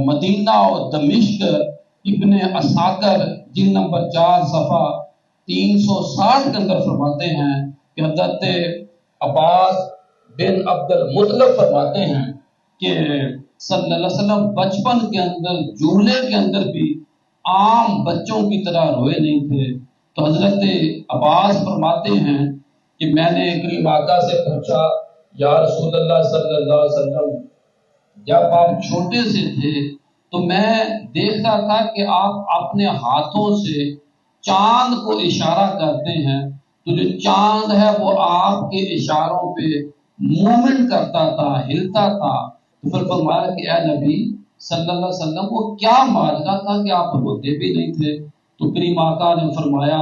مدینہ اور دمشق ابن اساکر جلد نمبر 4 صفحہ 360 کے اندر فرماتے ہیں کہ حضرت عباس بن عبد المطلب فرماتے ہیں کہ صلی اللہ علیہ وسلم بچپن کے اندر جھولے کے اندر بھی عام بچوں کی طرح روئے نہیں تھے۔ تو حضرت عباس فرماتے ہیں کہ میں نے کریم آقا سے پوچھا یا رسول اللہ صلی اللہ علیہ وسلم، جب آپ چھوٹے سے تھے تو میں دیکھتا تھا کہ آپ اپنے ہاتھوں سے چاند کو اشارہ کرتے ہیں، تو جو چاند ہے وہ آپ کے اشاروں پہ مومنٹ کرتا تھا، ہلتا تھا۔ تو پھر فرمایا کہ اے نبی صلی اللہ علیہ وسلم وہ کیا معجزہ تھا کہ آپ روتے بھی نہیں تھے؟ تو کریم آقا نے فرمایا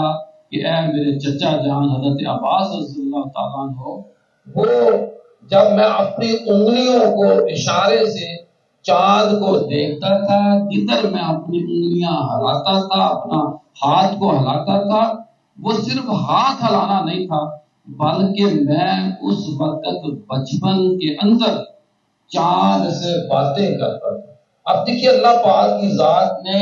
کہ اے میرے چچا جان حضرت عباس رضی اللہ تعالیٰ عنہ، وہ جب میں اپنی انگلیوں کو اشارے سے چاند کو دیکھتا تھا، جدھر میں اپنی انگلیاں ہلاتا تھا، اپنا ہاتھ کو ہلاتا تھا، وہ صرف ہاتھ ہلانا نہیں تھا بلکہ میں اس وقت بچپن کے اندر چاند سے باتیں کرتا تھا۔ اب دیکھیے اللہ پاک کی ذات نے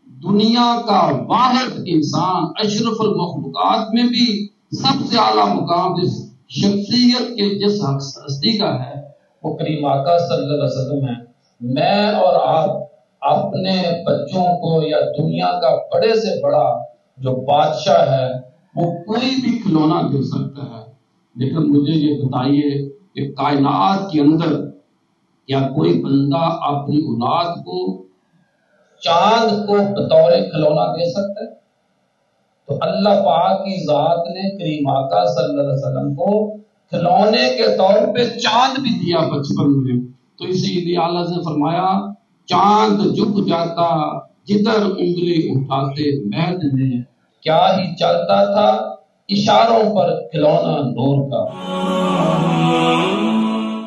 دنیا کا واحد انسان، اشرف المخلوقات میں بھی سب سے اعلیٰ مقام جس شخصیت کے جس ہستی کا ہے وہ کریم آقا صلی اللہ علیہ وسلم ہے۔ میں اور آپ اپنے بچوں کو یا دنیا کا بڑے سے بڑا جو بادشاہ ہے وہ کوئی بھی کھلونا دے سکتا ہے، لیکن مجھے یہ بتائیے کہ کائنات کے اندر کیا کوئی بندہ اپنی اولاد کو چاند کو بطور کھلونا دے سکتا ہے؟ تو اللہ پاک کی ذات نے کریم آقا صلی اللہ علیہ وسلم کو کھلونے کے طور پہ چاند بھی دیا بچپن میں۔ تو اسی لیے اللہ نے فرمایا چاند جھک جاتا جدھر انگلی اٹھاتے مہد میں، کیا ہی چلتا تھا اشاروں پر کھلونا نور کا۔